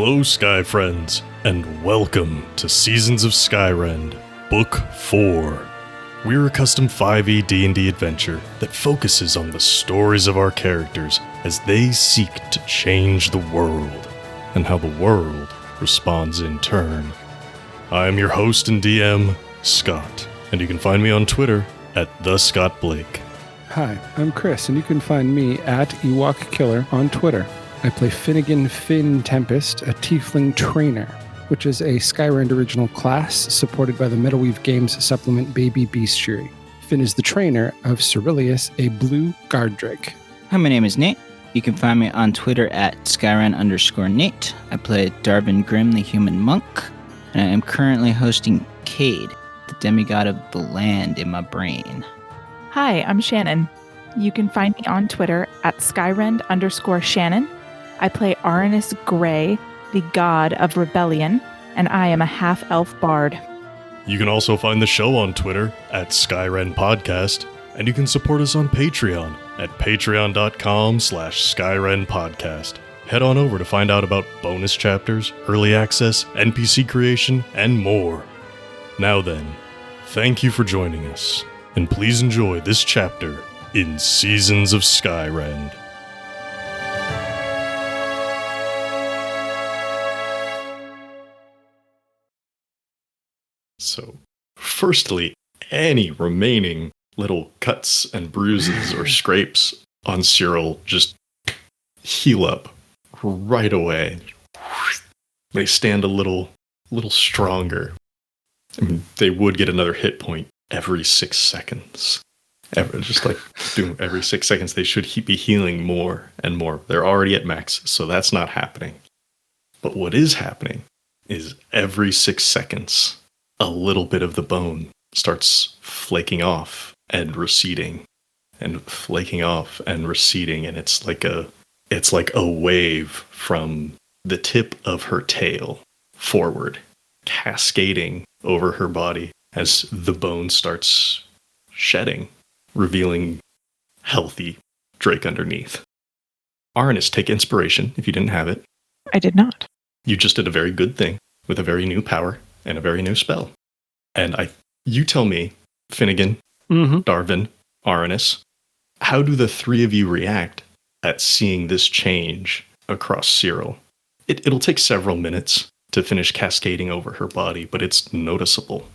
Hello, Sky Friends, and welcome to Seasons of Skyrend, Book 4. We're a custom 5e D&D adventure that focuses on the stories of our characters as they seek to change the world, and how the world responds in turn. I am your host and DM, Scott, and you can find me on Twitter at @TheScottBlake. Hi, I'm Chris, and you can find me at EwokKiller on Twitter. I play Finnegan Finn Tempest, a Tiefling Trainer, which is a Skyrend original class supported by the Metalweave Games supplement Baby Bestiary. Finn is the trainer of Cerul, a blue guard drake. Hi, my name is Nate. You can find me on Twitter at Skyrend_Nate. I play Darvin Grimm, the human monk, and I am currently hosting Cade, the demigod of the land in my brain. Hi, I'm Shannon. You can find me on Twitter at Skyrend_Shannon. I play Arannis Grey, the god of rebellion, and I am a half-elf bard. You can also find the show on Twitter at Skyrend Podcast, and you can support us on Patreon at patreon.com/Skyrend Podcast. Head on over to find out about bonus chapters, early access, NPC creation, and more. Now then, thank you for joining us, and please enjoy this chapter in Seasons of Skyrend. So, firstly, any remaining little cuts and bruises or scrapes on Cerul just heal up right away. They stand a little stronger. I mean, they would get another hit point every 6 seconds. Every 6 seconds, they should be healing more and more. They're already at max, so that's not happening. But what is happening is every 6 seconds, a little bit of the bone starts flaking off and receding, and flaking off and receding, and it's like a wave from the tip of her tail forward, cascading over her body as the bone starts shedding, revealing healthy drake underneath. Arannis, take inspiration if you didn't have it. I did not. You just did a very good thing with a very new power and a very new spell. And you tell me, Finnegan, Darvin, Arannis, how do the three of you react at seeing this change across Cerul? It'll take several minutes to finish cascading over her body, but it's noticeable.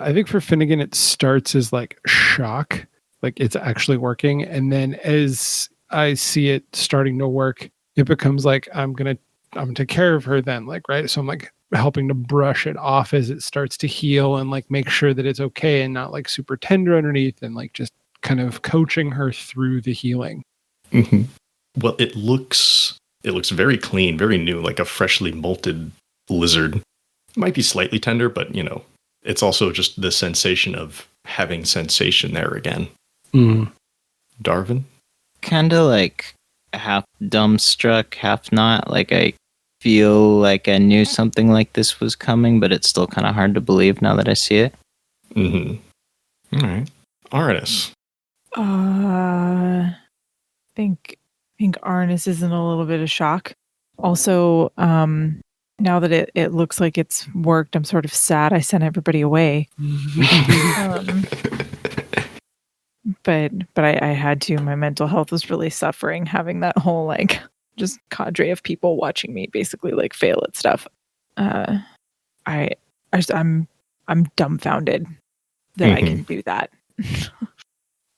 I think for Finnegan, it starts as like shock, like it's actually working. And then as I see it starting to work, it becomes like, I'm going to take care of her then, like, right? So I'm like helping to brush it off as it starts to heal and like make sure that it's okay and not like super tender underneath, and like just kind of coaching her through the healing. Mm-hmm. Well, it looks very clean, very new, like a freshly molted lizard. It might be slightly tender, but it's also just the sensation of having sensation there again. Darvin? Kind of like half dumbstruck, half not. Like I feel like I knew something like this was coming, but it's still kind of hard to believe now that I see it. Mm-hmm. All right. Arannis. I think Arannis is in a little bit of shock. Also, now that it looks like it's worked, I'm sort of sad I sent everybody away. But I had to. My mental health was really suffering, having that whole like just cadre of people watching me basically like fail at stuff. I'm dumbfounded that I can do that.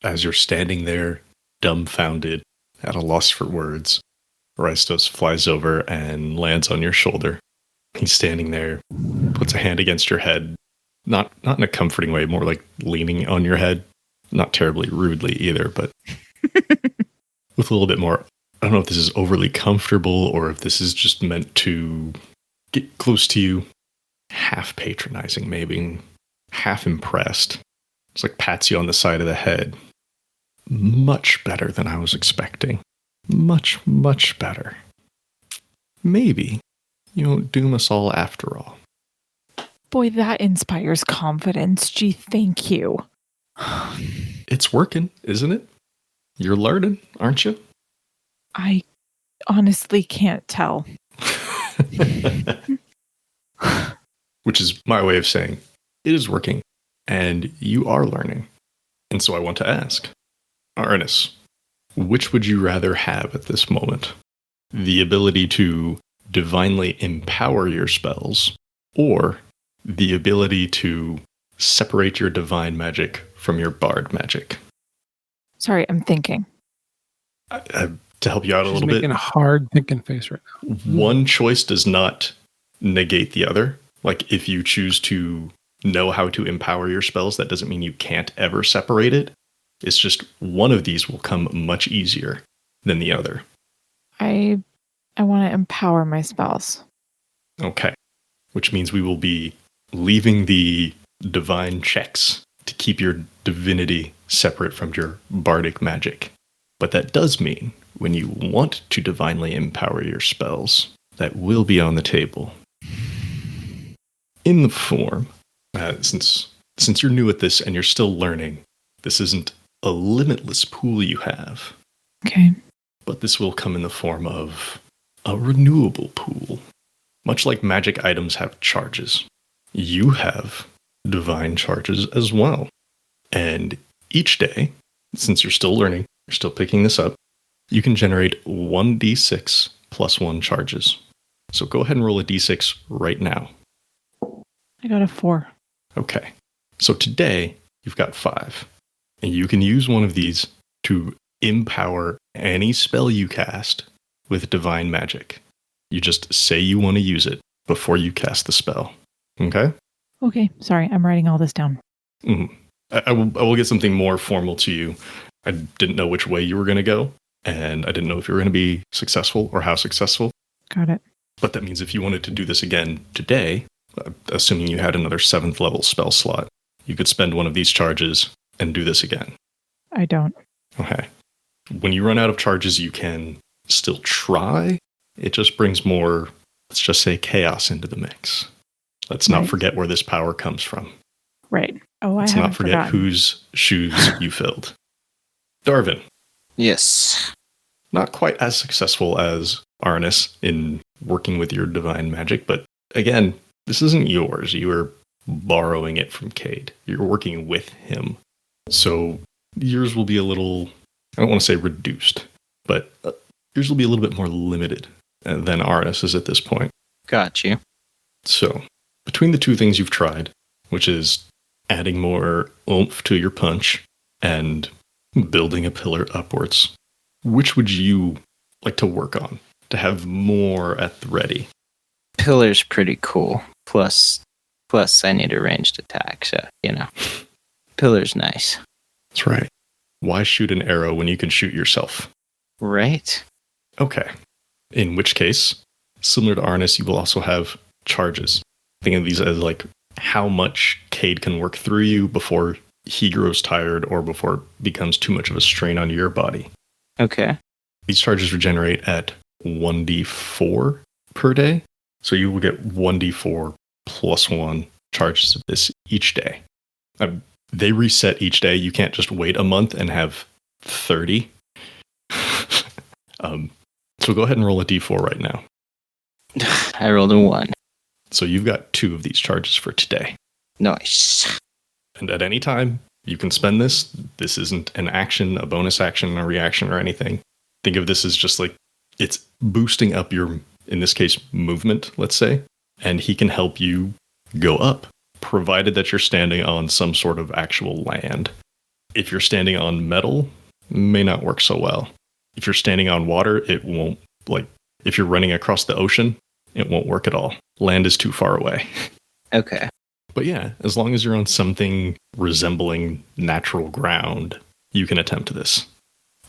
As you're standing there, dumbfounded, at a loss for words, Rystos flies over and lands on your shoulder. He's standing there, puts a hand against your head, not in a comforting way, more like leaning on your head. Not terribly rudely either, but with a little bit more. I don't know if this is overly comfortable or if this is just meant to get close to you. Half patronizing, maybe. Half impressed. It's like pats you on the side of the head. Much better than I was expecting. Much, much better. Maybe you won't doom us all after all. Boy, that inspires confidence. Gee, thank you. It's working, isn't it? You're learning, aren't you? I honestly can't tell. Which is my way of saying it is working and you are learning. And so I want to ask, Arannis, which would you rather have at this moment? The ability to divinely empower your spells, or the ability to separate your divine magic from your bard magic? Sorry, I'm thinking. To help you out a She's little making bit, a hard thinking face right now. one choice does not negate the other. Like, if you choose to know how to empower your spells, that doesn't mean you can't ever separate it. It's just one of these will come much easier than the other. I want to empower my spells. Okay. Which means we will be leaving the divine checks to keep your divinity separate from your bardic magic. But that does mean when you want to divinely empower your spells, that will be on the table. In the form, since you're new at this and you're still learning, this isn't a limitless pool you have. Okay. But this will come in the form of a renewable pool. Much like magic items have charges, you have divine charges as well. And each day, since you're still learning, you're still picking this up, you can generate 1d6 plus 1 charges. So go ahead and roll a d6 right now. I got a 4. Okay. So today, you've got 5. And you can use one of these to empower any spell you cast with divine magic. You just say you want to use it before you cast the spell. Okay? Okay. Sorry, I'm writing all this down. Mm. I will get something more formal to you. I didn't know which way you were going to go, and I didn't know if you were going to be successful or how successful. Got it. But that means if you wanted to do this again today, assuming you had another 7th level spell slot, you could spend one of these charges and do this again. I don't. Okay. When you run out of charges, you can still try. It just brings more, let's just say, chaos into the mix. Let's not forget where this power comes from. Right. Oh, Let's haven't not forget forgotten. whose shoes you filled. Darvin, Yes. not quite as successful as Arannis in working with your divine magic, but again, this isn't yours. You are borrowing it from Cade. You're working with him. So yours will be a little, I don't want to say reduced, but yours will be a little bit more limited than Arannis is at this point. Got you. So between the two things you've tried, which is adding more oomph to your punch and building a pillar upwards, which would you like to work on to have more at the ready? Pillar's pretty cool. Plus I need a ranged attack, so, Pillar's nice. That's right. Why shoot an arrow when you can shoot yourself? Right? Okay. In which case, similar to Arnis, you will also have charges. Think of these as like how much Cade can work through you before he grows tired or before it becomes too much of a strain on your body. Okay. These charges regenerate at 1d4 per day. So you will get 1d4 plus 1 charges of this each day. They reset each day. You can't just wait a month and have 30. So go ahead and roll a d4 right now. I rolled a 1. So you've got 2 of these charges for today. Nice. And at any time, you can spend this. This isn't an action, a bonus action, a reaction, or anything. Think of this as just like it's boosting up your, in this case, movement, let's say. And he can help you go up, provided that you're standing on some sort of actual land. If you're standing on metal, may not work so well. If you're standing on water, it won't, like, if you're running across the ocean, it won't work at all. Land is too far away. Okay. But yeah, as long as you're on something resembling natural ground, you can attempt this.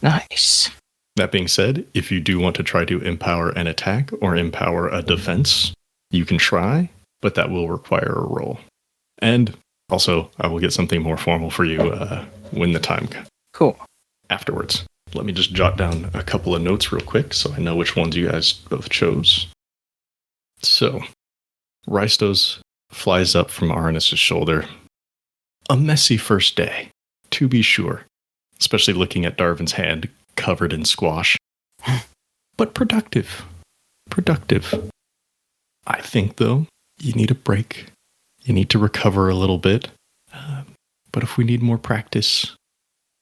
Nice. That being said, if you do want to try to empower an attack or empower a defense, you can try, but that will require a roll. And also, I will get something more formal for you when the time comes. Cool. Afterwards. Let me just jot down a couple of notes real quick so I know which ones you guys both chose. So, Rystos flies up from Arannis' shoulder. A messy first day, to be sure, especially looking at Darvin's hand covered in squash. But productive. Productive. I think, though, you need a break. You need to recover a little bit. But if we need more practice,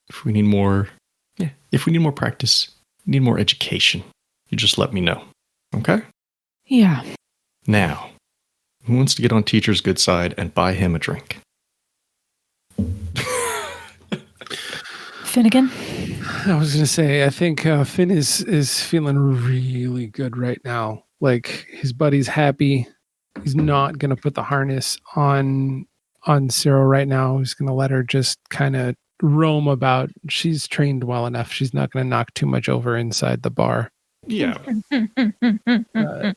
if we need more practice, need more education, you just let me know. Okay? Yeah. Now, who wants to get on teacher's good side and buy him a drink? Finnegan? I was going to say, I think Finn is feeling really good right now. Like, his buddy's happy. He's not going to put the harness on Cerul right now. He's going to let her just kind of roam about. She's trained well enough. She's not going to knock too much over inside the bar. Yeah.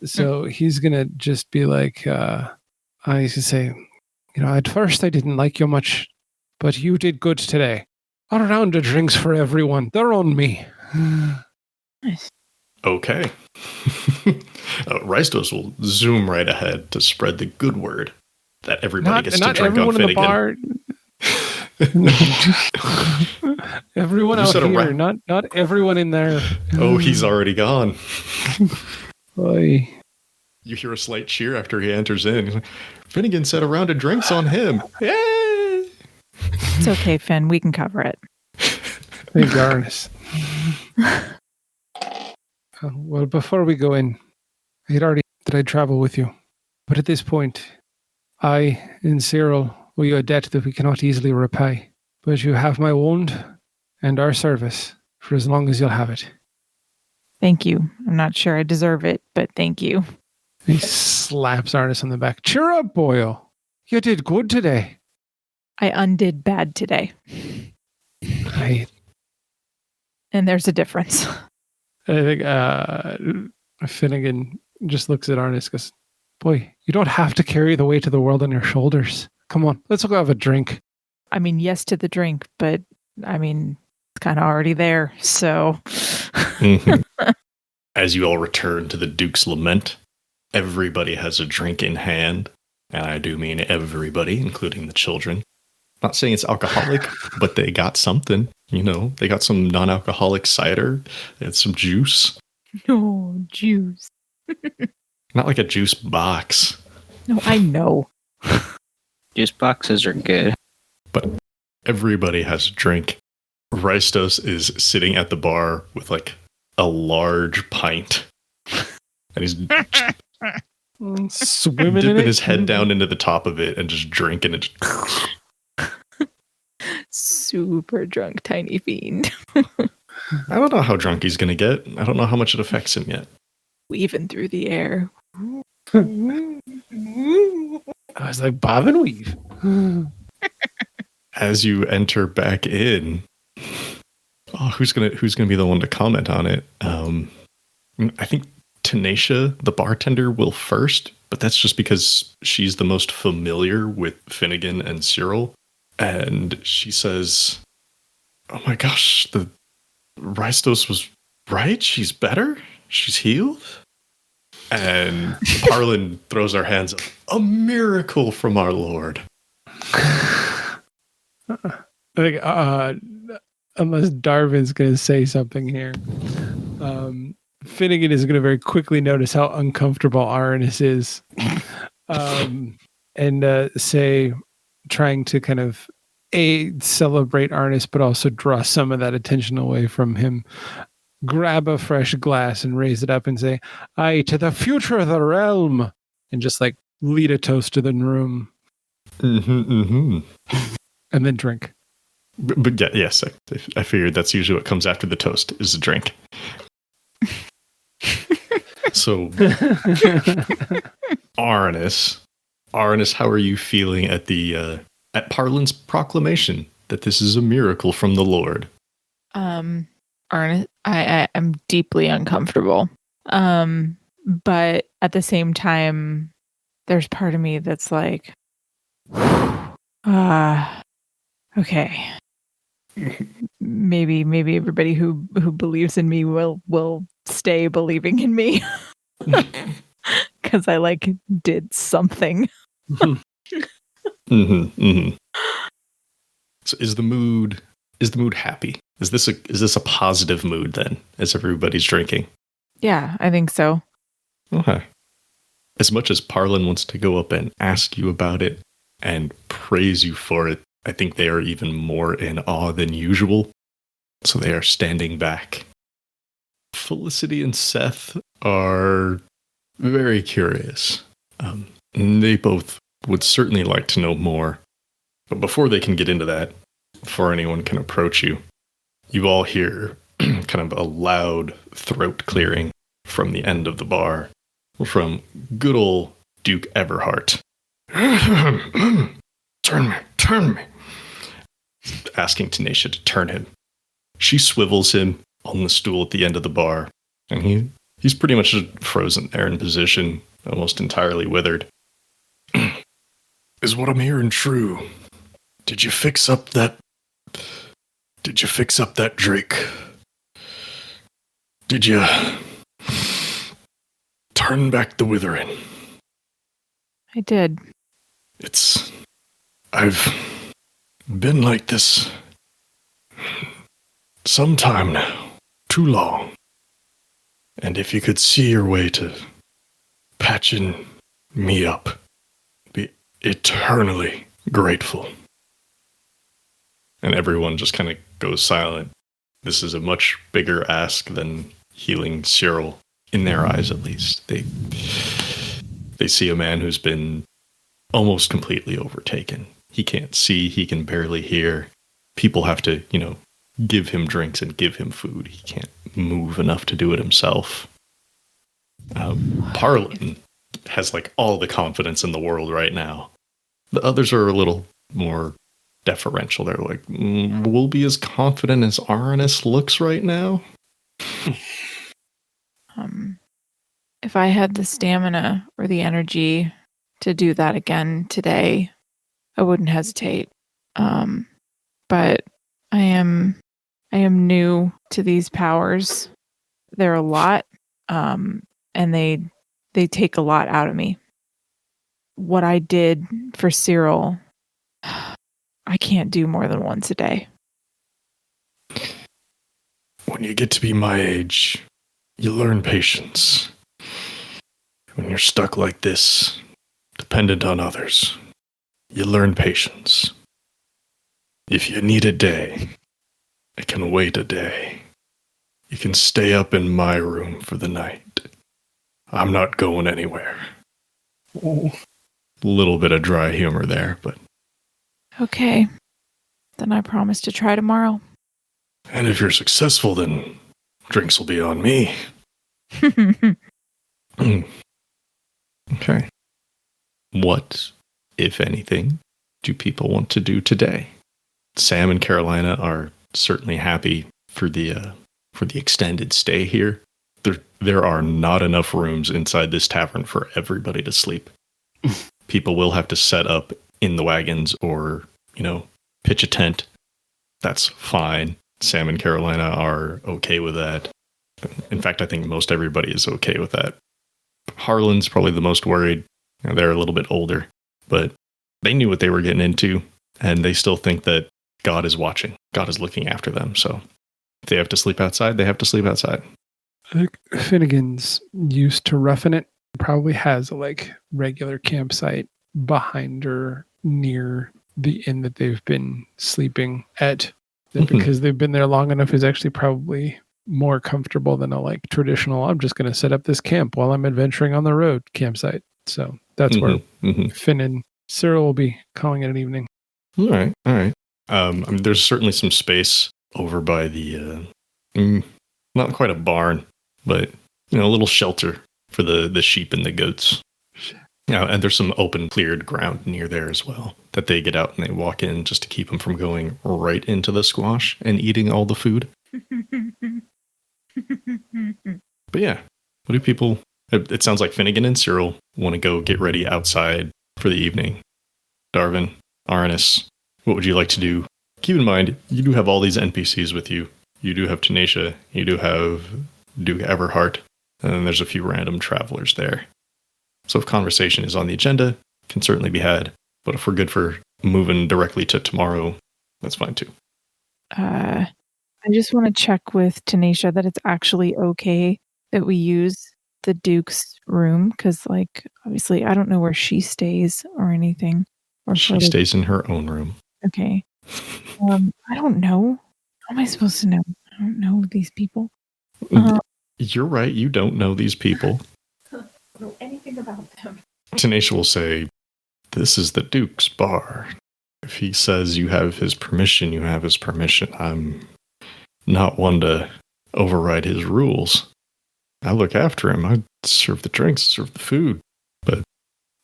So he's going to just be like, I used to say, at first I didn't like you much, but you did good today. A round of drinks for everyone. They're on me. Nice. Okay. Rystos will zoom right ahead to spread the good word that everybody gets to drink on Finnegan. Bar. Everyone You out said here, not everyone in there. Oh, he's already gone. Oy. You hear a slight cheer after he enters in. He's like, Finnegan said a round of drinks on him. Yay! It's okay, Finn. We can cover it. Thank Arannis. Well, before we go in, I had already said I'd travel with you. But at this point, I and Cerul owe you a debt that we cannot easily repay. But you have my wound and our service for as long as you'll have it. Thank you. I'm not sure I deserve it, but thank you. He slaps Arannis on the back. Cheer up, boyo. You did good today. I undid bad today. And there's a difference. I think Finnegan just looks at Arannis and goes, boy, you don't have to carry the weight of the world on your shoulders. Come on, let's go have a drink. I mean, yes to the drink, but I mean, it's kind of already there, so. Mm-hmm. As you all return to the Duke's Lament, everybody has a drink in hand. And I do mean everybody, including the children. Not saying it's alcoholic, but they got something. They got some non-alcoholic cider. They had some juice. No, juice. Not like a juice box. No, I know. Juice boxes are good. But everybody has a drink. Rystos is sitting at the bar with like a large pint. And he's swimming dipping in it. his head down into the top of it and just drinking it. Super drunk tiny fiend. I don't know how drunk he's going to get. I don't know how much it affects him yet. Weaving through the air. I was like, bob and weave. As you enter back in, who's gonna be the one to comment on it? I think Tanisha, the bartender, will first, but that's just because she's the most familiar with Finnegan and Cerul. And she says, "Oh my gosh, the Rystos was right. She's better. She's healed." And Parlin throws our hands up. A miracle from our Lord. I think, unless Darvin's going to say something here, Finnegan is going to very quickly notice how uncomfortable Arannis is, and say, trying to kind of celebrate Arannis, but also draw some of that attention away from him. Grab a fresh glass and raise it up and say, "Aye, to the future of the realm," and just like lead a toast to the room. And then drink. But yeah, yes, I figured that's usually what comes after the toast is a drink. So, Arannis, how are you feeling at the at Parlin's proclamation that this is a miracle from the Lord? Arannis, I am deeply uncomfortable. But at the same time, there's part of me that's like, okay. Maybe everybody who believes in me will stay believing in me. Because I like did something. So is the mood happy? Is this a positive mood then, as everybody's drinking? Yeah, I think so. Okay. as much as Parlin wants to go up and ask you about it and praise you for it, I think they are even more in awe than usual. So they are standing back. Felicity and Seth are very curious. They both would certainly like to know more. But before they can get into that, before anyone can approach you, you all hear kind of a loud throat clearing from the end of the bar from good old Duke Everhart. Turn me. Asking Tanisha to turn him. She swivels him on the stool at the end of the bar, and he's pretty much frozen there in position, almost entirely withered. Is what I'm hearing true? Did you fix up that Drake? Did you turn back the Withering? I did. I've been like this some time now. Too long. And if you could see your way to patching me up, be eternally grateful. And everyone just kind of goes silent. This is a much bigger ask than healing Cerul, in their eyes at least. They see a man who's been almost completely overtaken. He can't see, he can barely hear. People have to, give him drinks and give him food. He can't move enough to do it himself. Parlin has all the confidence in the world right now. The others are a little more deferential. They're like, we'll be as confident as Arannis looks right now. If I had the stamina or the energy to do that again today, I wouldn't hesitate. But I am new to these powers. They're a lot, and they take a lot out of me. What I did for Cerul, I can't do more than once a day. When you get to be my age, you learn patience. When you're stuck like this, dependent on others, you learn patience. If you need a day, it can wait a day. You can stay up in my room for the night. I'm not going anywhere. A little bit of dry humor there, but... Okay. Then I promise to try tomorrow. And if you're successful, then drinks will be on me. Okay. What, if anything, do people want to do today? Sam and Carolina are certainly happy for the extended stay here. There are not enough rooms inside this tavern for everybody to sleep. People will have to set up in the wagons or, pitch a tent. That's fine. Sam and Carolina are okay with that. In fact, I think most everybody is okay with that. Harlan's probably the most worried. They're a little bit older, but they knew what they were getting into, and they still think that God is watching. God is looking after them. So if they have to sleep outside, they have to sleep outside. I think Finnegan's used to roughing it. Probably has a regular campsite behind her near the inn that they've been sleeping at. Because they've been there long enough is actually probably more comfortable than a traditional, I'm just going to set up this camp while I'm adventuring on the road campsite. So that's where Finn and Cerul will be calling it an evening. All right. There's certainly some space over by the, not quite a barn, but, a little shelter for the sheep and the goats. And there's some open, cleared ground near there as well that they get out and they walk in just to keep them from going right into the squash and eating all the food. But yeah, what do people... It sounds like Finnegan and Cerul want to go get ready outside for the evening. Darvin, Arannis, what would you like to do? Keep in mind, you do have all these NPCs with you. You do have Tanisha, you do have Duke Everhart, and then there's a few random travelers there. So if conversation is on the agenda, can certainly be had. But if we're good for moving directly to tomorrow, that's fine too. I just want to check with Tanisha that it's actually okay that we use the Duke's room? Because, like, obviously, I don't know where she stays or anything. Or She stays in her own room. Okay. I don't know. How am I supposed to know? I don't know these people. You're right. You don't know these people. I don't know anything about them. Tanisha will say, "This is the Duke's bar. If he says you have his permission, you have his permission. I'm not one to override his rules. I look after him. I serve the drinks, serve the food, but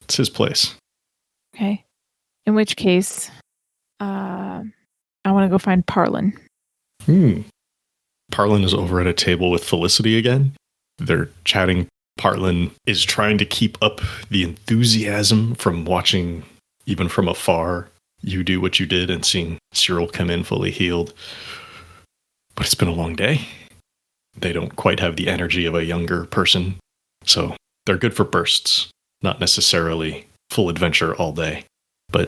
it's his place." Okay. In which case, I want to go find Parlin. Parlin is over at a table with Felicity again. They're chatting. Parlin is trying to keep up the enthusiasm from watching, even from afar, you do what you did and seeing Cerul come in fully healed. But it's been a long day. They don't quite have the energy of a younger person. So they're good for bursts, not necessarily full adventure all day. But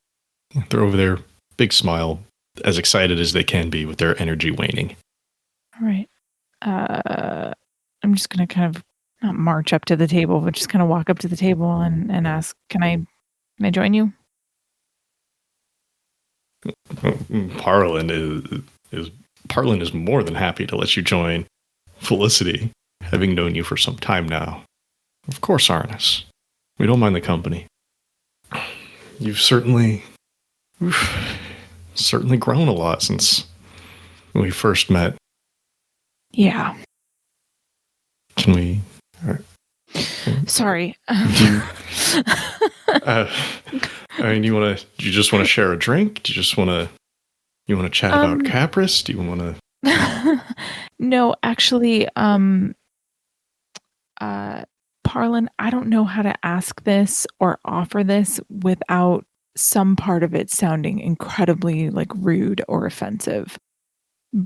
they're over there, big smile, as excited as they can be with their energy waning. All right. I'm just going to kind of not march up to the table, but just kind of walk up to the table and ask, can I join you? Parlin is more than happy to let you join Felicity, having known you for some time now. Of course, Arannis. We don't mind the company. You've certainly grown a lot since we first met. Yeah. Can we... Sorry. Do you, you just want to share a drink? Do you just want to chat about Capris? Do you want to... No, actually, Parlin, I don't know how to ask this or offer this without some part of it sounding incredibly like rude or offensive.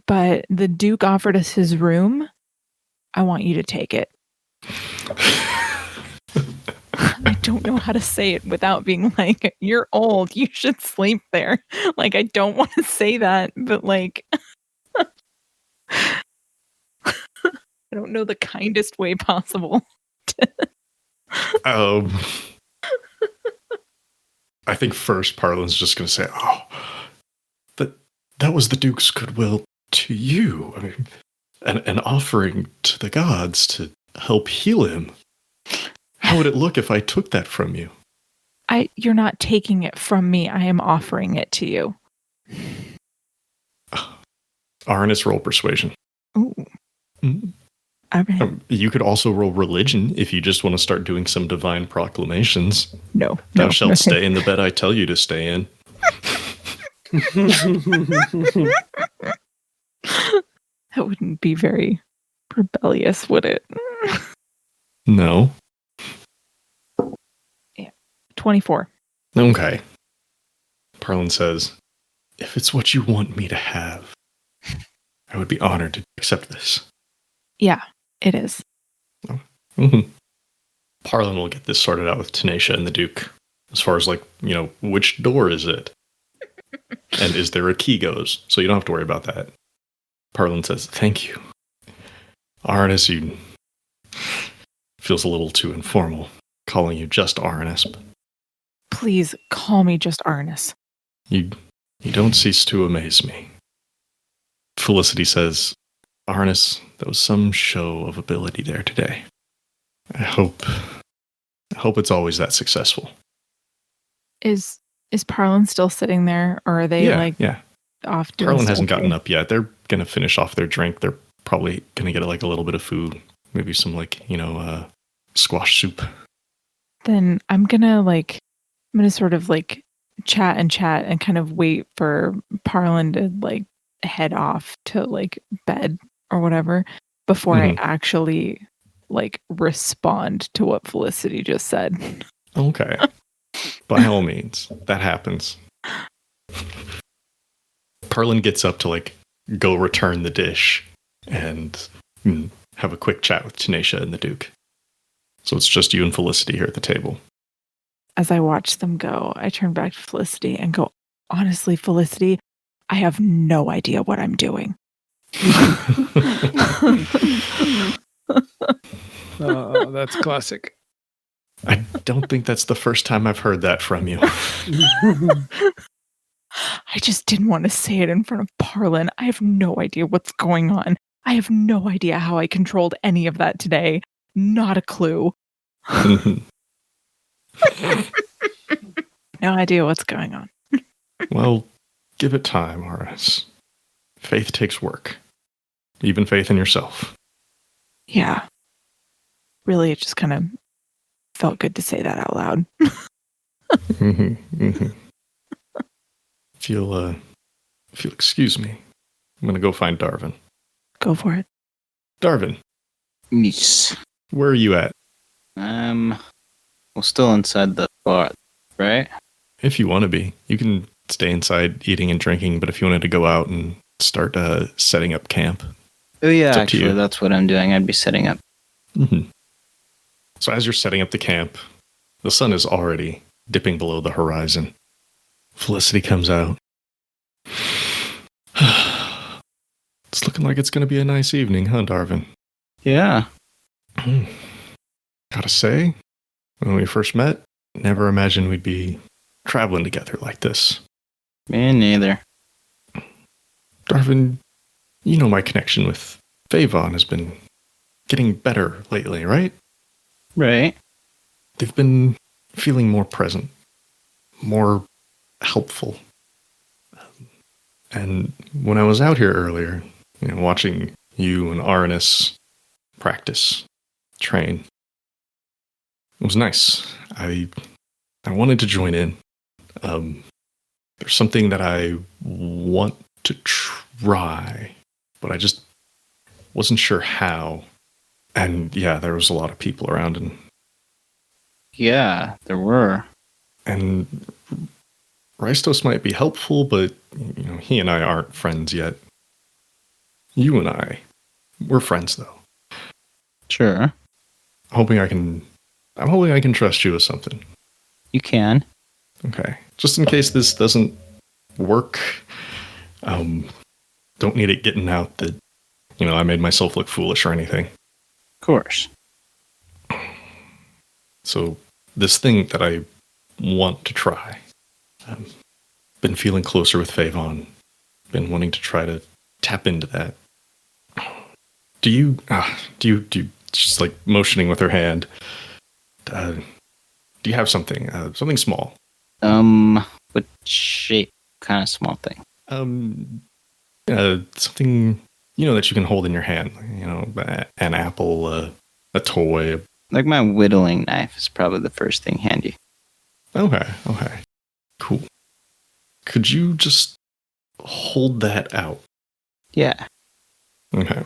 But the Duke offered us his room. I want you to take it. I don't know how to say it without being like, you're old, you should sleep there. Like, I don't want to say that, but like, I don't know the kindest way possible. I think first Parlin's just going to say, that was the Duke's goodwill to you. I mean, an offering to the gods to help heal him. How would it look if I took that from you? You're not taking it from me. I am offering it to you. Arannis, roll persuasion. Ooh. You could also roll religion if you just want to start doing some divine proclamations. No. Thou shalt stay in the bed I tell you to stay in. That wouldn't be very rebellious, would it? No. Yeah. 24. Okay. Parlin says, if it's what you want me to have, I would be honored to accept this. Yeah, it is. Oh. Mm-hmm. Parlin will get this sorted out with Tanisha and the Duke. As far as, like, which door is it? And is there a key goes? So you don't have to worry about that. Parlin says, thank you. Arannis, you... feels a little too informal, calling you just Arannis. But please call me just Arannis. You don't cease to amaze me. Felicity says, Arannis, there was some show of ability there today. I hope it's always that successful. Is Parlin still sitting there, or are they off doing Parlin hasn't gotten up yet. They're gonna finish off their drink. They're probably gonna get like a little bit of food, maybe some squash soup. Then I'm gonna sort of like chat and kind of wait for Parlin to like head off to like bed or whatever before I actually like respond to what Felicity just said. Okay. By all means, that happens. Parlin gets up to like go return the dish and have a quick chat with Tanisha and the Duke. So it's just you and Felicity here at the table. As I watch them go, I turn back to Felicity and go, honestly, Felicity, I have no idea what I'm doing. Oh, that's classic. I don't think that's the first time I've heard that from you. I just didn't want to say it in front of Parlin. I have no idea what's going on. I have no idea how I controlled any of that today. Not a clue. No idea what's going on. Well, give it time, Arannis. Faith takes work. Even faith in yourself. Yeah. Really, it just kind of felt good to say that out loud. If you'll excuse me, I'm gonna go find Darvin. Go for it. Darvin, Yes. where are you at? Well, still inside the bar, right? If you want to be, you can stay inside eating and drinking, but if you wanted to go out and start setting up camp. Oh, yeah, It's up to actually, you. that's what I'm doing. I'd be setting up. So as you're setting up the camp, the sun is already dipping below the horizon. Felicity comes out. It's looking like it's going to be a nice evening, huh, Darvin? Yeah. Gotta say, when we first met, never imagined we'd be traveling together like this. Me neither. Darvin, you know my connection with Favon has been getting better lately, right? Right. They've been feeling more present, more helpful. And when I was out here earlier, watching you and Arannis practice, train, it was nice. I wanted to join in. There's something that I want to try, but I just wasn't sure how. And yeah, there was a lot of people around, Yeah, there were. and Rystos might be helpful, but he and I aren't friends yet. You and I, we're friends though. Sure. I'm hoping I can trust you with something. You can. Okay. Just in case this doesn't work, don't need it getting out that, I made myself look foolish or anything. Of course. So this thing that I want to try, been feeling closer with Favon, been wanting to try to tap into that. Do you just like motioning with her hand, do you have something small? What shape? Kind of small thing. Something, that you can hold in your hand, an apple, a toy. Like my whittling knife is probably the first thing handy. Okay, cool. Could you just hold that out? Yeah. Okay.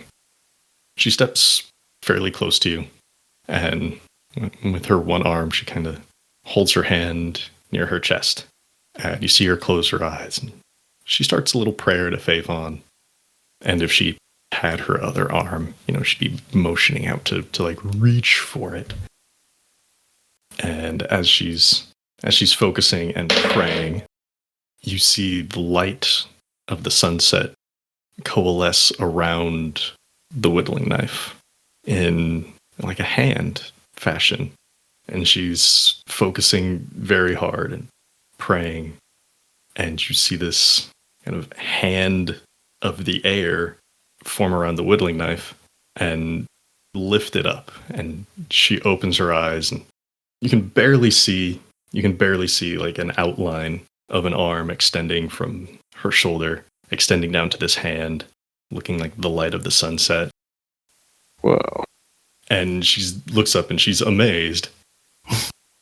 She steps fairly close to you, and with her one arm, she kind of holds her hand near her chest. And you see her close her eyes, and she starts a little prayer to Favon. And if she had her other arm, she'd be motioning out to like reach for it. And as she's focusing and praying, you see the light of the sunset coalesce around the whittling knife in like a hand fashion. And she's focusing very hard and praying. And you see this kind of hand of the air form around the whittling knife and lift it up. And she opens her eyes, and you can barely see like an outline of an arm extending from her shoulder, extending down to this hand, looking like the light of the sunset. Whoa. And she looks up and she's amazed.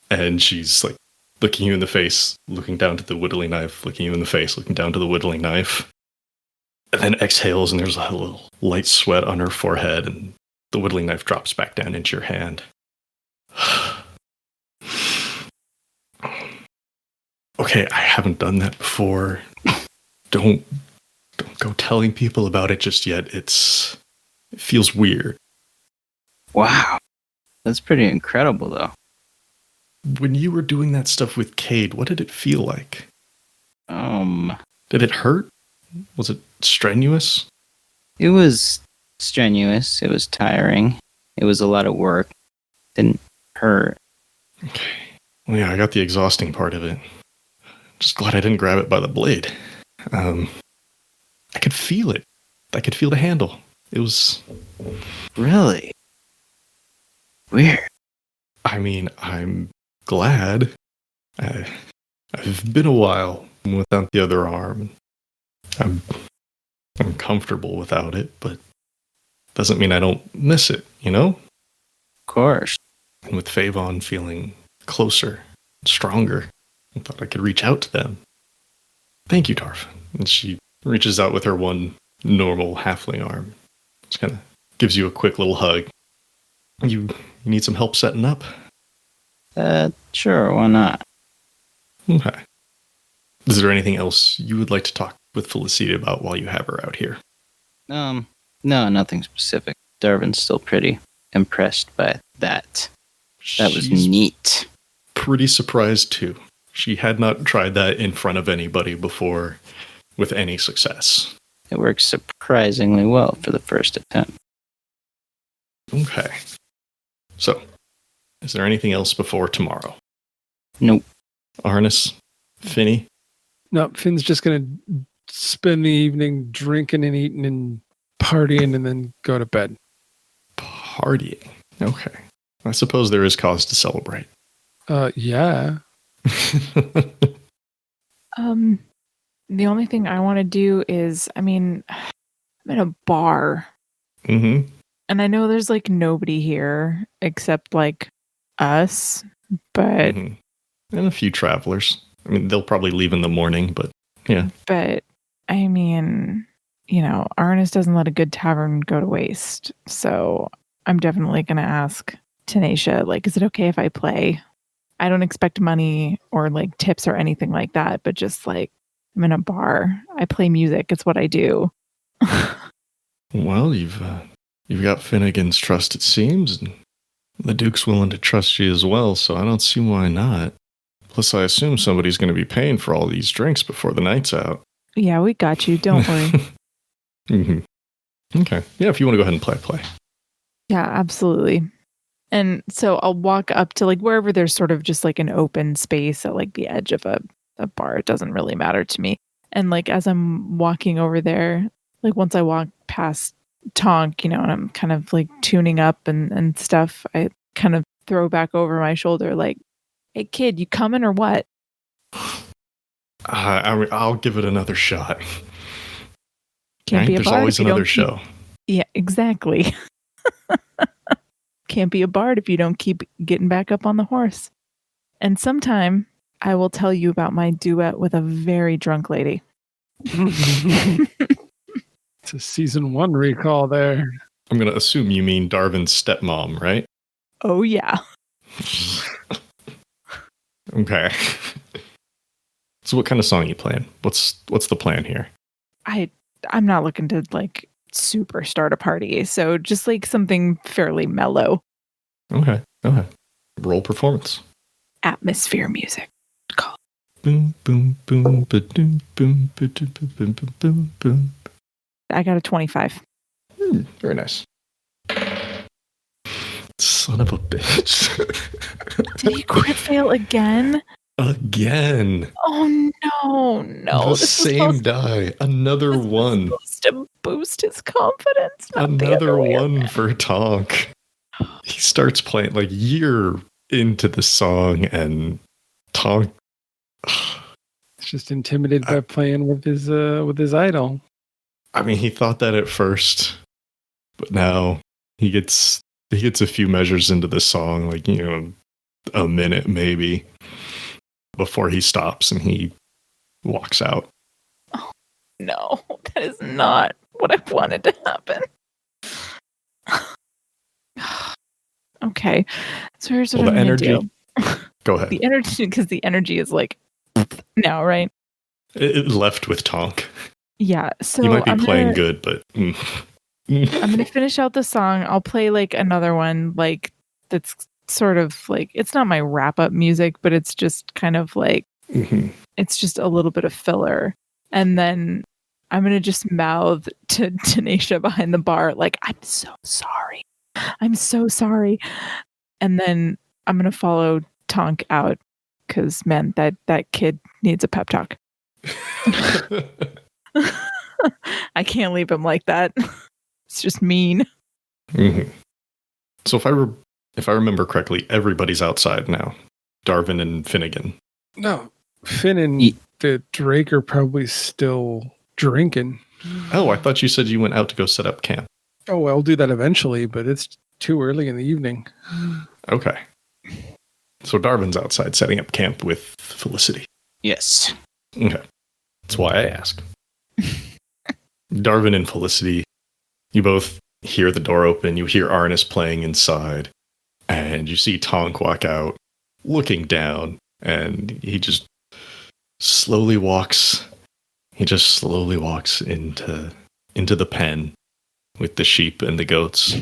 And she's like looking you in the face, looking down to the whittling knife, looking you in the face, looking down to the whittling knife. And then exhales, and there's a little light sweat on her forehead, and the whittling knife drops back down into your hand. Okay, I haven't done that before. Don't go telling people about it just yet. It feels weird. Wow. That's pretty incredible, though. When you were doing that stuff with Cade, what did it feel like? It Did it hurt? Was it strenuous? was strenuous. It was tiring. It was a lot of work. Didn't hurt. Okay. Well, yeah, I got the exhausting part of it. Just glad I didn't grab it by the blade. I could feel it. I could feel the handle. It was... Really? Weird. I mean, I'm glad. I've been a while without the other arm. I'm comfortable without it, but doesn't mean I don't miss it, you know? Of course. And with Favon feeling closer, stronger, I thought I could reach out to them. Thank you, Darvin. And she reaches out with her one normal halfling arm. Just kind of gives you a quick little hug. You need some help setting up? Sure, why not? Okay. Is there anything else you would like to talk with Felicity about while you have her out here? No, nothing specific. Darvin's still pretty impressed by that. That was She's neat. pretty surprised too. She had not tried that in front of anybody before with any success. It worked surprisingly well for the first attempt. Okay. So, is there anything else before tomorrow? Nope. Arnis? Finny? No, Finn's just gonna spend the evening drinking and eating and partying and then go to bed. Partying. Okay. I suppose there is cause to celebrate. Yeah. The only thing I want to do is, I'm in a bar, Mm-hmm. and I know there's like nobody here except like us, but And a few travelers. I mean, they'll probably leave in the morning, but yeah. but I mean, Arannis doesn't let a good tavern go to waste. So I'm definitely gonna ask Tanisha, like, is it okay if I play? I don't expect money or like tips or anything like that, but just like I'm in a bar. I play music. It's what I do. Well, you've got Finnegan's trust, it seems, and the Duke's willing to trust you as well, so I don't see why not. Plus, I assume somebody's going to be paying for all these drinks before the night's out. Yeah, we got you. Don't worry. Mm-hmm. Okay. Yeah, if you want to go ahead and play. Yeah, absolutely. And so I'll walk up to like wherever there's sort of just like an open space at like the edge of a bar. It doesn't really matter to me. And like as I'm walking over there, like once I walk past Tonk, and I'm kind of like tuning up and stuff, I kind of throw back over my shoulder like, hey kid, you coming or what? I'll give it another shot. Can't be a There's bard always if you another don't show. Yeah, exactly. Can't be a bard if you don't keep getting back up on the horse. And sometime I will tell you about my duet with a very drunk lady. It's a season 1 recall there. I'm going to assume you mean Darvin's stepmom, right? Oh yeah. Okay. So what kind of song are you playing? What's the plan here? I'm not looking to like super start a party, so just like something fairly mellow. Okay. Roll performance. Atmosphere music. Call. Boom, boom, boom, ba-doom, boom, ba-doom, boom, boom, boom, boom. I got a 25. Very nice. Son of a bitch. Did you crit fail again? Again. Oh no. The same die. Another one. Supposed to boost his confidence. Another one for Tonk. He starts playing like year into the song, and Tonk. He's just intimidated by playing with his idol. I mean, he thought that at first, but now he gets a few measures into the song, like a minute maybe, before he stops and he walks out. Oh, no, that is not what I wanted to happen. Okay, so here's what I'm going to do. Go ahead. The energy, because the energy is like now, right? It left with Tonk. Yeah, so you might be playing good, but I'm going to finish out the song. I'll play like another one, like that's sort of like, it's not my wrap up music, but it's just kind of like, it's just a little bit of filler. And then I'm going to just mouth to Tanisha behind the bar, like, I'm so sorry. I'm so sorry. And then I'm going to follow Tonk out because, man, that kid needs a pep talk. I can't leave him like that. It's just mean. Mm-hmm. So if I remember correctly, everybody's outside now. Darvin and Finnegan. No, Finn and the Drake are probably still drinking. Oh, I thought you said you went out to go set up camp. Oh, I'll do that eventually, but it's too early in the evening. Okay. So Darvin's outside setting up camp with Felicity. Yes. Okay. That's why I asked. Darvin and Felicity, you both hear the door open. You hear Arannis playing inside. And you see Tonk walk out, looking down. And he just slowly walks. He just slowly walks into the pen with the sheep and the goats.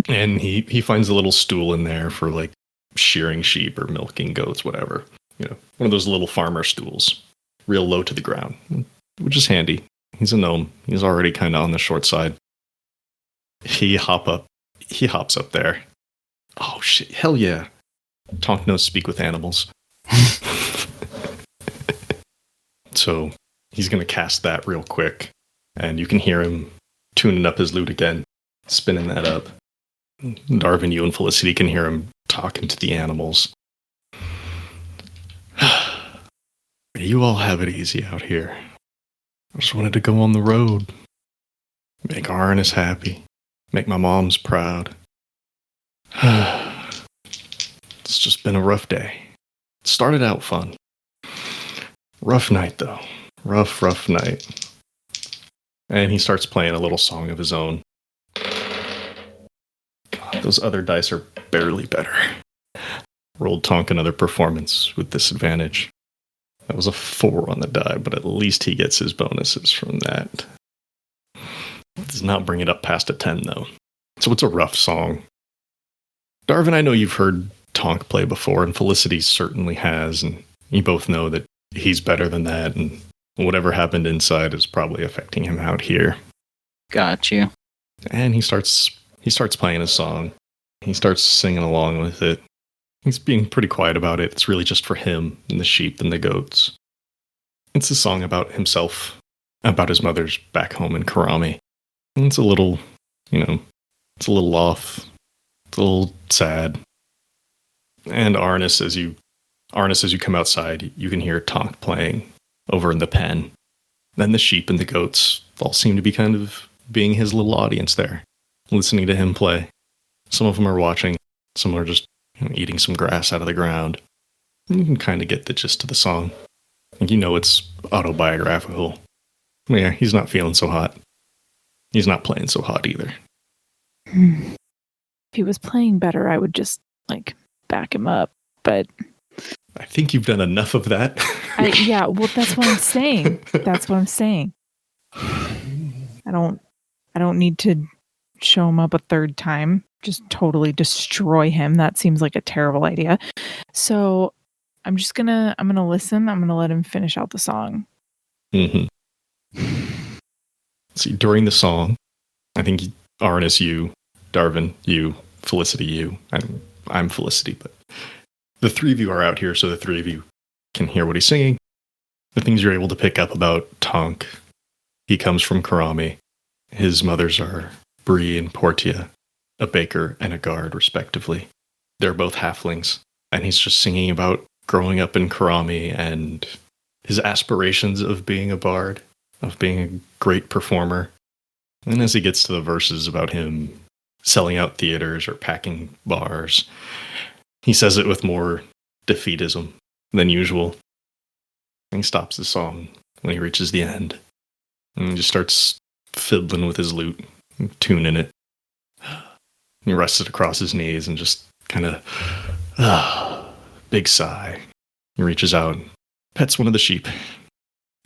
And he finds a little stool in there for like shearing sheep or milking goats, whatever. You know, one of those little farmer stools, real low to the ground, which is handy. He's a gnome. He's already kind of on the short side. He hops up there. Oh shit! Hell yeah! Tonk knows speak with animals. So he's gonna cast that real quick, and you can hear him tuning up his lute again, spinning that up. Darvin, you and Felicity can hear him talking to the animals. You all have it easy out here. I just wanted to go on the road, make Arannis happy, make my moms proud. It's just been a rough day. It started out fun. Rough night, though. Rough night. And he starts playing a little song of his own. God, those other dice are barely better. Rolled Tonk another performance with disadvantage. That was a 4 on the die, but at least he gets his bonuses from that. Does not bring it up past a 10, though. So it's a rough song. Darvin, I know you've heard Tonk play before, and Felicity certainly has, and you both know that he's better than that, and whatever happened inside is probably affecting him out here. Got you. And he starts playing his song. He starts singing along with it. He's being pretty quiet about it. It's really just for him and the sheep and the goats. It's a song about himself, about his mother's back home in Karami. And it's a little, it's a little off. It's a little sad. And Arannis, as you come outside, you can hear Tonk playing over in the pen. Then the sheep and the goats all seem to be kind of being his little audience there, listening to him play. Some of them are watching. Some are just eating some grass out of the ground. You can kind of get the gist of the song. It's autobiographical. Yeah, he's not feeling so hot. He's not playing so hot either. If he was playing better, I would just, back him up. But I think you've done enough of that. Yeah, well, that's what I'm saying. I don't need to show him up a third time. Just totally destroy him. That seems like a terrible idea. So I'm gonna listen. I'm gonna let him finish out the song. Mm-hmm. See, during the song, I think Arannis, you, Darvin, you, Felicity, you. I'm Felicity, but the three of you are out here, so the three of you can hear what he's singing. The things you're able to pick up about Tonk. He comes from Karami. His mothers are Bree and Portia, a baker and a guard, respectively. They're both halflings, and he's just singing about growing up in Karami and his aspirations of being a bard, of being a great performer. And as he gets to the verses about him selling out theaters or packing bars, he says it with more defeatism than usual. And he stops the song when he reaches the end. And he just starts fiddling with his lute, tuning it. He rests it across his knees and just kind of, big sigh. He reaches out and pets one of the sheep.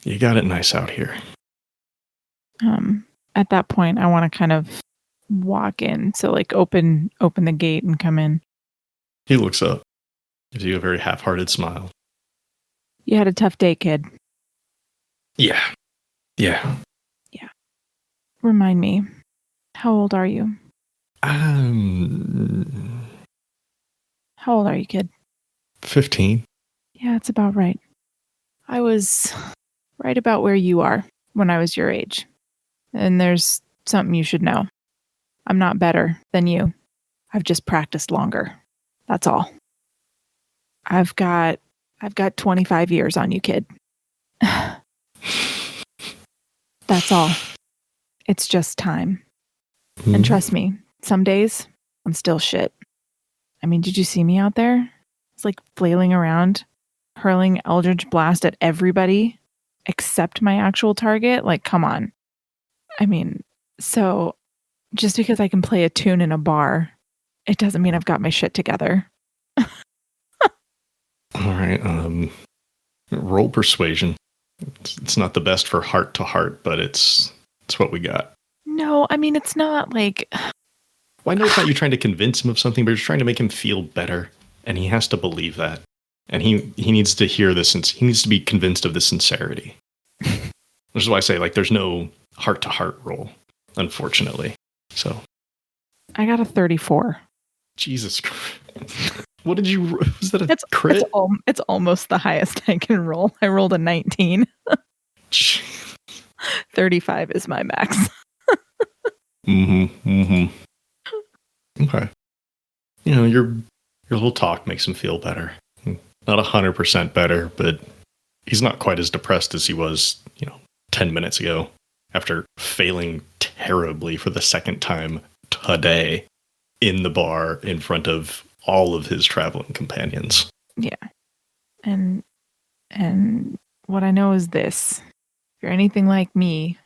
You got it nice out here. At that point, I want to kind of walk in. So open the gate and come in. He looks up, gives you a very half-hearted smile. You had a tough day, kid. Yeah. Remind me, how old are you? Um, How old are you, kid? 15. Yeah, it's about right. I was right about where you are when I was your age. And there's something you should know. I'm not better than you. I've just practiced longer. That's all. I've got 25 years on you, kid. That's all. It's just time. And trust me, some days I'm still shit. I mean, did you see me out there? It's like flailing around, hurling Eldritch Blast at everybody except my actual target. Like, come on. I mean, so just because I can play a tune in a bar, it doesn't mean I've got my shit together. All right. Roll persuasion. It's not the best for heart to heart, but it's what we got. No, I mean, it's not like... Well, I know it's not you trying to convince him of something, but you're trying to make him feel better, and he has to believe that. And he needs to hear this, and he needs to be convinced of the sincerity. Which is why I say, like, there's no heart-to-heart roll, unfortunately. So, I got a 34. Jesus Christ. What did you... Was that a crit? It's almost the highest I can roll. I rolled a 19. 35 is my max. Okay. You know, your little talk makes him feel better. Not 100% better, but he's not quite as depressed as he was, 10 minutes ago after failing terribly for the second time today in the bar in front of all of his traveling companions. Yeah. And what I know is this. If you're anything like me,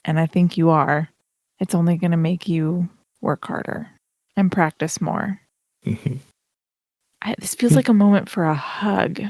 and I think you are, it's only going to make you work harder and practice more. This feels like a moment for a hug.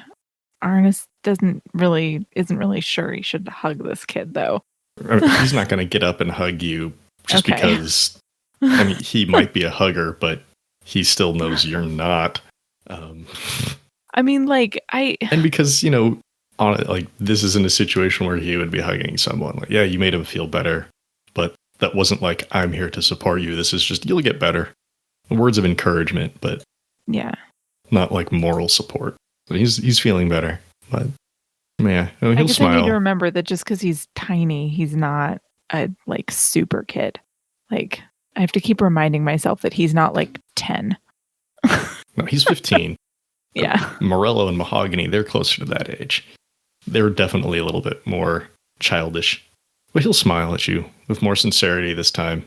Arannis isn't really sure he should hug this kid, though. He's not going to get up and hug you just because, I mean, he might be a hugger, but he still knows you're not. I mean, like, And because, this isn't a situation where he would be hugging someone. Like, yeah, you made him feel better, but that wasn't like, I'm here to support you. This is just, you'll get better. Words of encouragement, but yeah, not like moral support. But he's feeling better. But yeah, he'll I guess smile. I need to remember that just because he's tiny, he's not a like super kid. Like, I have to keep reminding myself that he's not like 10. No, he's 15. Yeah. Morello and Mahogany, they're closer to that age. They're definitely a little bit more childish. But he'll smile at you with more sincerity this time.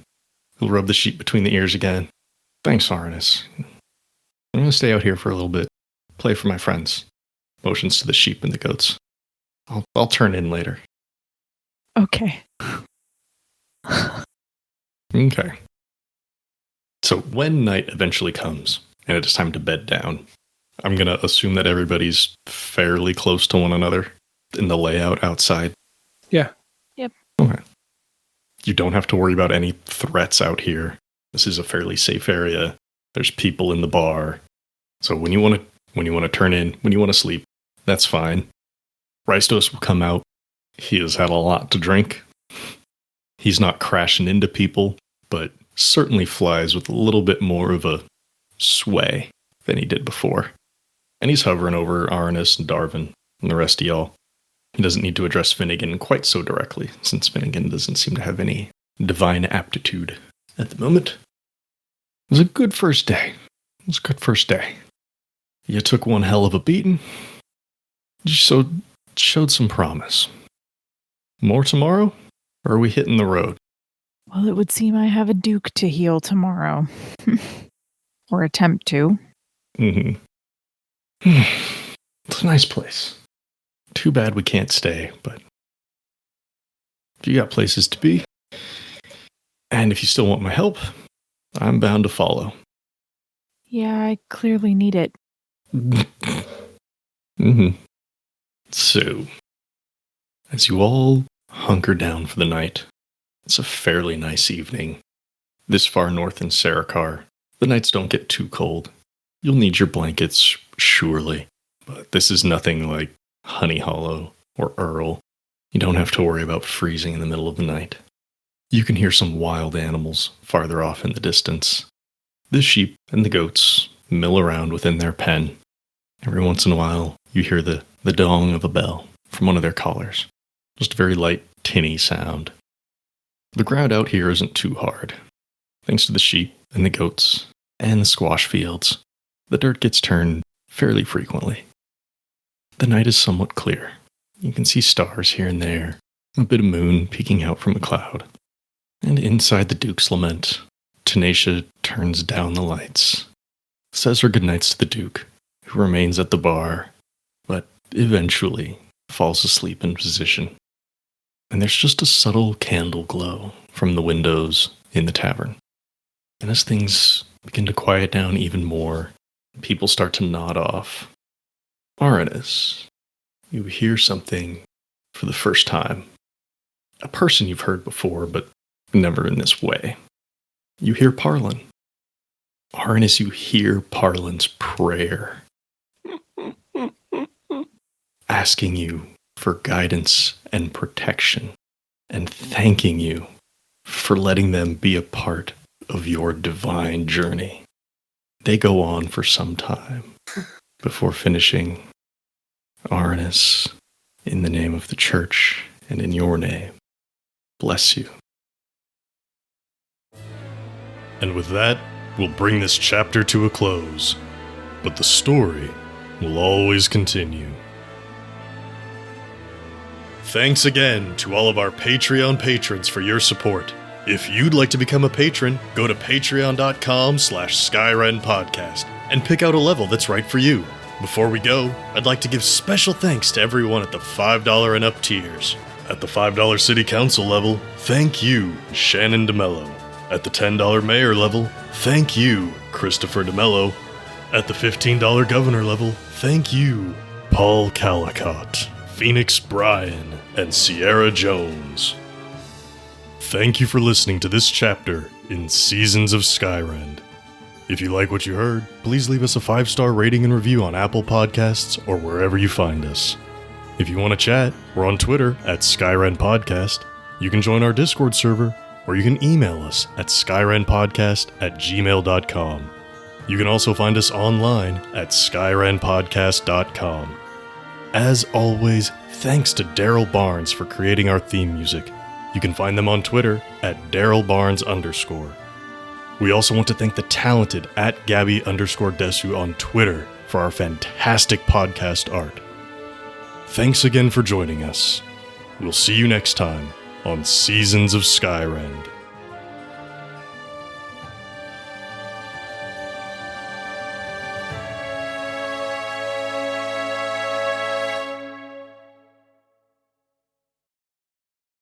He'll rub the sheep between the ears again. Thanks, Arannis. I'm going to stay out here for a little bit. Play for my friends. Motions to the sheep and the goats. I'll turn in later. Okay. Okay. So when night eventually comes, and it is time to bed down, I'm going to assume that everybody's fairly close to one another in the layout outside. Yeah. Yep. Okay. You don't have to worry about any threats out here. This is a fairly safe area. There's people in the bar. So when you want to turn in, when you want to sleep, that's fine. Rystos will come out. He has had a lot to drink. He's not crashing into people, but certainly flies with a little bit more of a sway than he did before. And he's hovering over Arannis and Darvin and the rest of y'all. He doesn't need to address Finnegan quite so directly, since Finnegan doesn't seem to have any divine aptitude at the moment. It was a good first day. You took one hell of a beating. You showed some promise. More tomorrow? Or are we hitting the road? Well, it would seem I have a duke to heal tomorrow. Or attempt to. Mm-hmm. It's a nice place. Too bad we can't stay, but if you got places to be, and if you still want my help, I'm bound to follow. Yeah, I clearly need it. Mm-hmm. So, as you all hunker down for the night, it's a fairly nice evening. This far north in Sarakar, the nights don't get too cold. You'll need your blankets, surely, but this is nothing like Honey Hollow or Earl. You don't have to worry about freezing in the middle of the night. You can hear some wild animals farther off in the distance, The sheep and the goats mill around within their pen. Every once in a while, you hear the dong of a bell from one of their collars. Just a very light, tinny sound. The ground out here isn't too hard. Thanks to the sheep and the goats and the squash fields, the dirt gets turned fairly frequently. The night is somewhat clear. You can see stars here and there, a bit of moon peeking out from a cloud. And inside the Duke's Lament, Tanisha turns down the lights, says her goodnights to the Duke, who remains at the bar, but eventually falls asleep in position. And there's just a subtle candle glow from the windows in the tavern. And as things begin to quiet down even more, people start to nod off. Arannis, you hear something for the first time. A person you've heard before, but never in this way. You hear Parlin. Arannis, you hear Parlin's prayer. Asking you for guidance and protection, and thanking you for letting them be a part of your divine journey. They go on for some time before finishing. Arannis, in the name of the church and in your name, bless you. And with that, we'll bring this chapter to a close. But the story will always continue. Thanks again to all of our Patreon patrons for your support. If you'd like to become a patron, go to patreon.com/Skyrend podcast and pick out a level that's right for you. Before we go, I'd like to give special thanks to everyone at the $5 and up tiers. At the $5 City Council level, thank you, Shannon DeMello. At the $10 Mayor level, thank you, Christopher DeMello. At the $15 Governor level, thank you, Paul Calicott, Phoenix Bryan, and Sierra Jones. Thank you for listening to this chapter in Seasons of Skyrend. If you like what you heard, please leave us a 5-star rating and review on Apple Podcasts or wherever you find us. If you want to chat, we're on Twitter at Skyrend Podcast. You can join our Discord server, or you can email us at skyrendpodcast@gmail.com. You can also find us online at skyrendpodcast.com. As always, thanks to Daryl Barnes for creating our theme music. You can find them on Twitter at DarylBarnes_. We also want to thank the talented at Gabby_Desu on Twitter for our fantastic podcast art. Thanks again for joining us. We'll see you next time on Seasons of Skyrend.